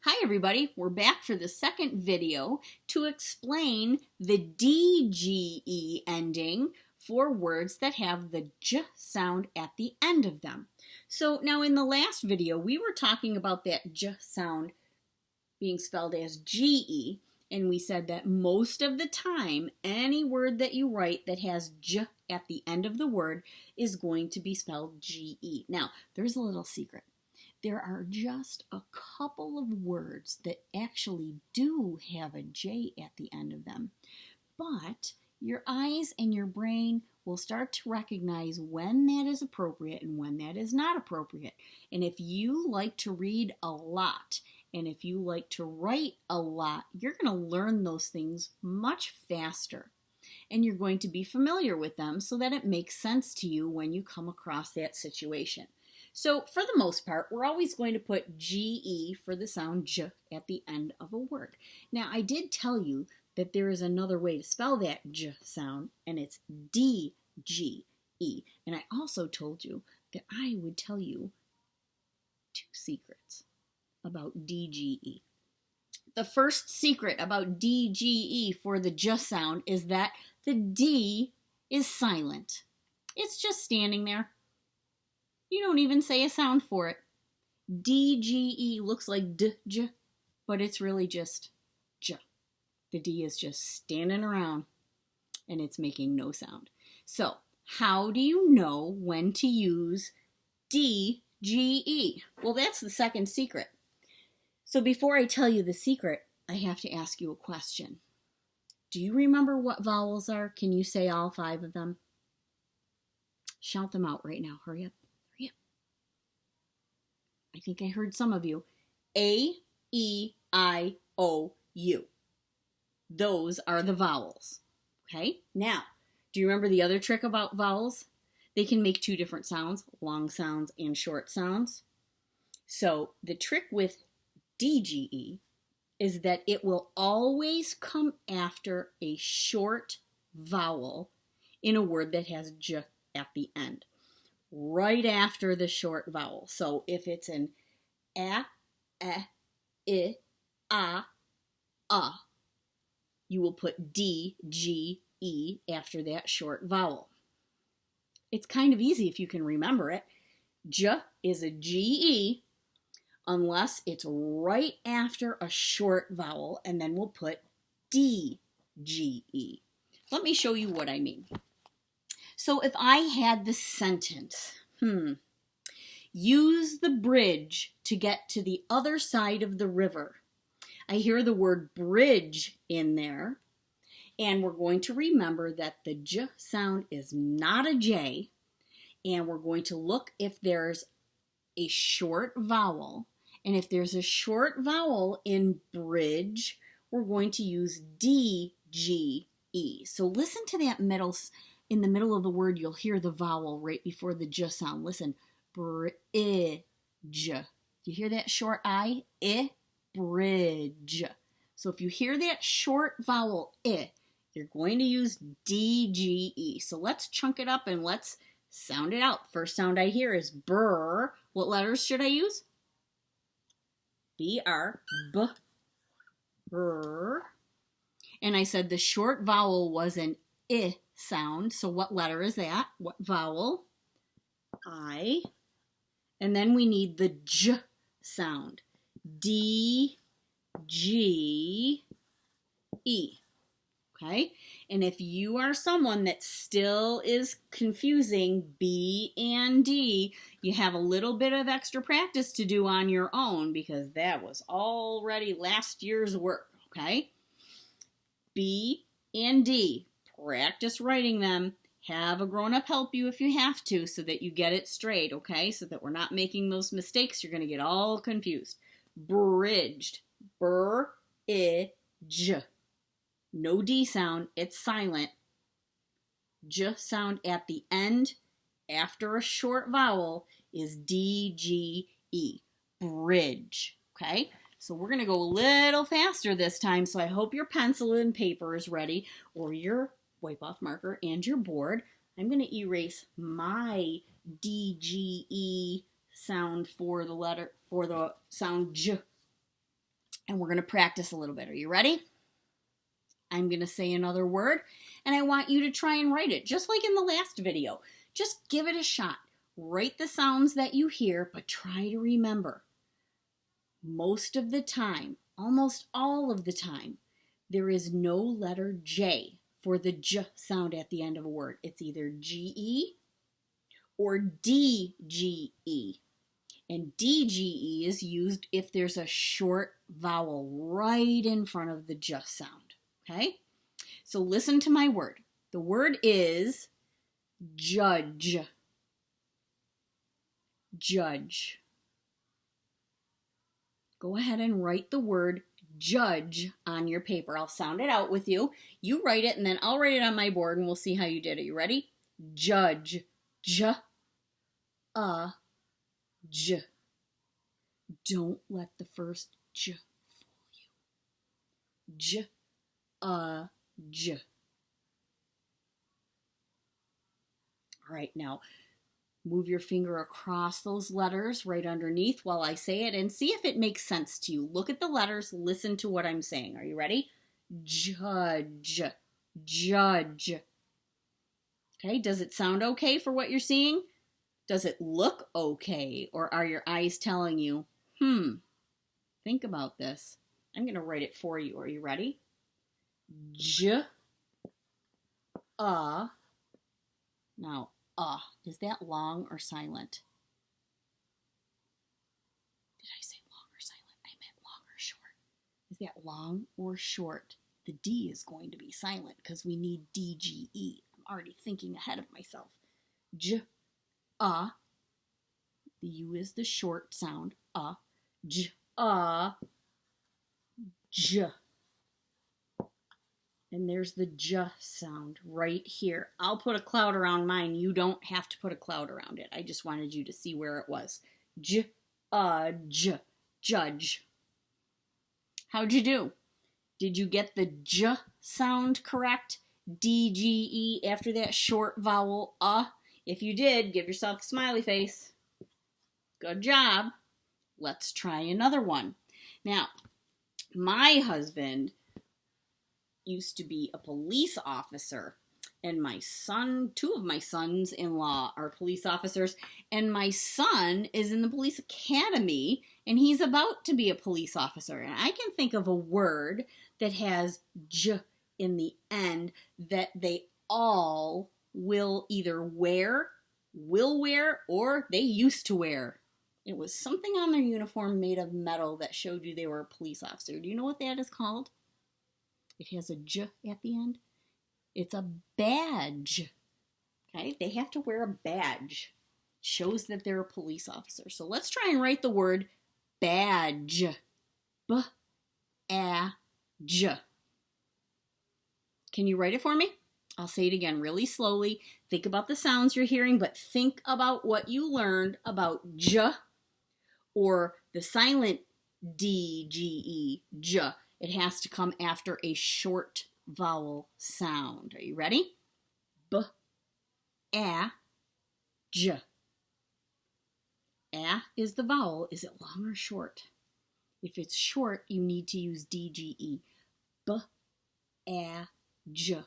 Hi everybody, we're back for the second video to explain the DGE ending for words that have the J sound at the end of them. So now in the last video we were talking about that J sound being spelled as GE, and we said that most of the time any word that you write that has J at the end of the word is going to be spelled GE. Now there's a little secret. There are just a couple of words that actually do have a J at the end of them. But your eyes and your brain will start to recognize when that is appropriate and when that is not appropriate. And if you like to read a lot, and if you like to write a lot, you're going to learn those things much faster. And you're going to be familiar with them so that it makes sense to you when you come across that situation. So for the most part, we're always going to put GE for the sound J at the end of a word. Now, I did tell you that there is another way to spell that J sound, and it's DGE. And I also told you that I would tell you 2 secrets about DGE. The first secret about DGE for the J sound is that the D is silent. It's just standing there. You don't even say a sound for it. DGE looks like D-J, but it's really just J. The D is just standing around and it's making no sound. So, how do you know when to use DGE? Well, that's the second secret. So before I tell you the secret, I have to ask you a question. Do you remember what vowels are? Can you say all 5 of them? Shout them out right now. Hurry up. I think I heard some of you. A, E, I, O, U. Those are the vowels. Okay? Now, do you remember the other trick about vowels? They can make 2 different sounds, long sounds and short sounds. So the trick with DGE is that it will always come after a short vowel in a word that has J at the end. Right after the short vowel. So if it's an a, I, a, you will put D, G, E after that short vowel. It's kind of easy if you can remember it. J is a GE unless it's right after a short vowel, and then we'll put D, G, E. Let me show you what I mean. So if I had the sentence, use the bridge to get to the other side of the river. I hear the word bridge in there, and we're going to remember that the J sound is not a J, and we're going to look if there's a short vowel, and if there's a short vowel in bridge, we're going to use D, G, E. So listen to that middle. In the middle of the word, you'll hear the vowel right before the J sound. Listen, bridge. You hear that short I? Bridge. So if you hear that short vowel, you're going to use DGE. So let's chunk it up and let's sound it out. First sound I hear is brr. What letters should I use? B-R, B, brr. And I said the short vowel was an I sound. So what letter is that? What vowel? I. And then we need the J sound. D, G, E. Okay? And if you are someone that still is confusing B and D, you have a little bit of extra practice to do on your own because that was already last year's work. Okay? B and D. Practice writing them. Have a grown-up help you if you have to so that you get it straight, okay? So that we're not making those mistakes. You're going to get all confused. Bridged. Br-I-J. No D sound. It's silent. J sound at the end after a short vowel is D-G-E. Bridge, okay? So we're going to go a little faster this time, so I hope your pencil and paper is ready, or your wipe-off marker and your board. I'm going to erase my DGE sound for the sound J. and we're going to practice a little bit. Are you ready? I'm going to say another word, and I want you to try and write it, just like in the last video. Just give it a shot. Write the sounds that you hear, but try to remember. Most of the time, almost all of the time, there is no letter J for the J sound at the end of a word. It's either GE or DGE. And DGE is used if there's a short vowel right in front of the J sound. Okay? So listen to my word. The word is judge. Judge. Go ahead and write the word judge on your paper. I'll sound it out with you. You write it, and then I'll write it on my board, and we'll see how you did it. You ready? Judge. J. J. Don't let the first J fool you. J. J. All right, now move your finger across those letters right underneath while I say it and see if it makes sense to you. Look at the letters, listen to what I'm saying. Are you ready? Judge. Judge. Okay, does it sound okay for what you're seeing? Does it look okay? Or are your eyes telling you, think about this. I'm going to write it for you. Are you ready? J. Now, is that long or silent? Did I say long or silent? I meant long or short. Is that long or short? The D is going to be silent because we need DGE. I'm already thinking ahead of myself. J. The U is the short sound. J. J. And there's the J sound right here. I'll put a cloud around mine. You don't have to put a cloud around it. I just wanted you to see where it was. J. Judge. How'd you do? Did you get the J sound correct? DGE after that short vowel, If you did, give yourself a smiley face. Good job. Let's try another one. Now, my husband used to be a police officer, and my son, two of my sons-in-law are police officers, and my son is in the police academy, and he's about to be a police officer. And I can think of a word that has J in the end that they all will either wear, will wear, or they used to wear. It was something on their uniform made of metal that showed you they were a police officer. Do you know what that is called? It has a J at the end. It's a badge. Okay, they have to wear a badge. Shows that they're a police officer. So let's try and write the word badge. B-A-J. Can you write it for me? I'll say it again really slowly. Think about the sounds you're hearing, but think about what you learned about J or the silent D-G-E, J. It has to come after a short vowel sound. Are you ready? B-A-J. A is the vowel. Is it long or short? If it's short, you need to use D-G-E. B-A-J.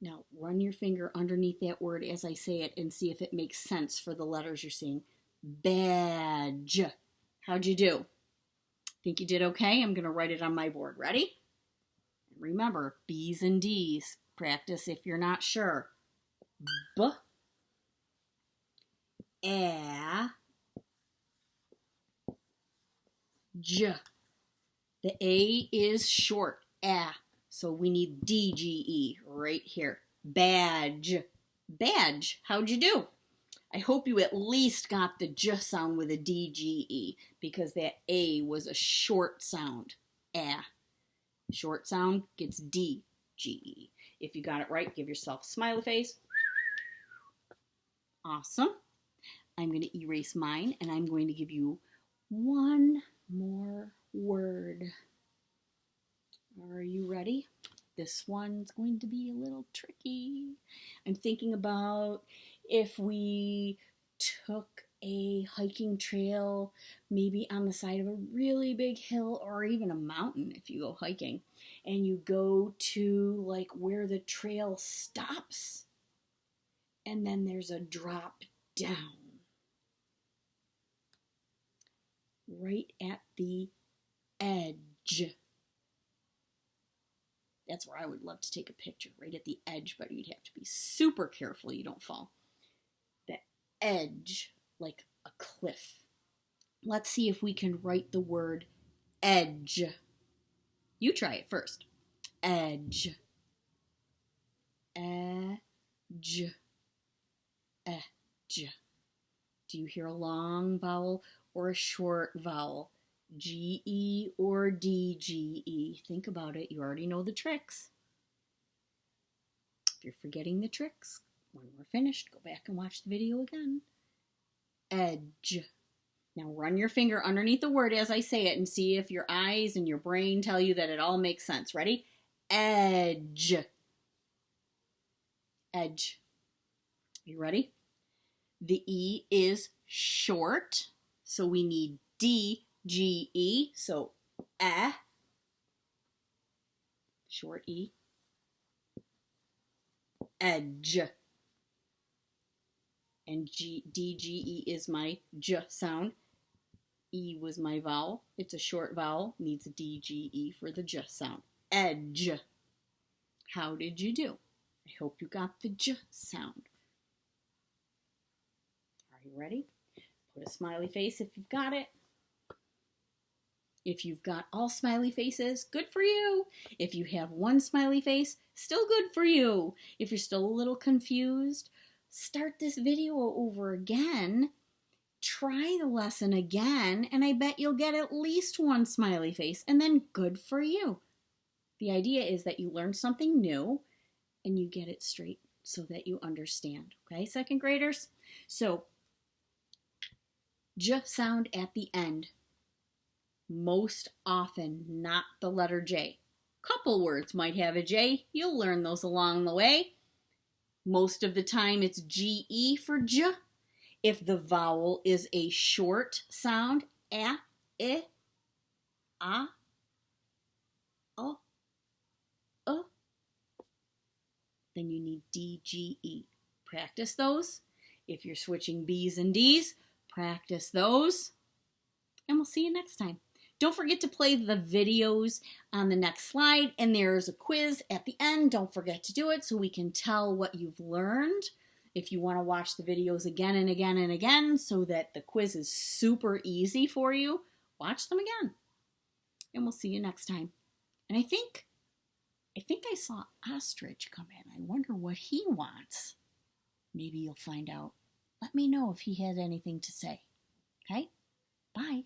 Now, run your finger underneath that word as I say it and see if it makes sense for the letters you're seeing. Badge. How'd you do? Think you did okay? I'm going to write it on my board. Ready? Remember, B's and D's. Practice if you're not sure. B-A-J. The A is short. A. So we need D-G-E right here. Badge. Badge. How'd you do? I hope you at least got the J sound with a D-G-E because that A was a short sound. A. Short sound gets D-G-E. If you got it right, give yourself a smiley face. Awesome. I'm going to erase mine, and I'm going to give you one more word. Are you ready? This one's going to be a little tricky. I'm thinking about if we took a hiking trail, maybe on the side of a really big hill or even a mountain if you go hiking, and you go to like where the trail stops and then there's a drop down right at the edge. That's where I would love to take a picture, right at the edge, but you'd have to be super careful you don't fall. The edge, like a cliff. Let's see if we can write the word edge. You try it first. Edge. Edge. Edge. Do you hear a long vowel or a short vowel? G-E or D-G-E? Think about it. You already know the tricks. If you're forgetting the tricks, when we're finished, go back and watch the video again. Edge. Now run your finger underneath the word as I say it and see if your eyes and your brain tell you that it all makes sense. Ready? Edge. Edge. You ready? The E is short, so we need D-G-E, so short E, edge. And D-G-E is my J sound. E was my vowel. It's a short vowel, needs a D-G-E for the J sound. Edge. How did you do? I hope you got the J sound. Are you ready? Put a smiley face if you've got it. If you've got all smiley faces, good for you. If you have one smiley face, still good for you. If you're still a little confused, start this video over again. Try the lesson again, and I bet you'll get at least one smiley face, and then good for you. The idea is that you learn something new, and you get it straight so that you understand. Okay, second graders? So, J sound at the end. Most often, not the letter J. Couple words might have a J. You'll learn those along the way. Most of the time, it's G-E for J. If the vowel is a short sound, a, I, a, o, then you need D-G-E. Practice those. If you're switching B's and D's, practice those. And we'll see you next time. Don't forget to play the videos on the next slide, and there's a quiz at the end. Don't forget to do it so we can tell what you've learned. If you want to watch the videos again and again and again so that the quiz is super easy for you, watch them again. And we'll see you next time. And I think I saw Ostrich come in. I wonder what he wants. Maybe you'll find out. Let me know if he had anything to say. Okay? Bye.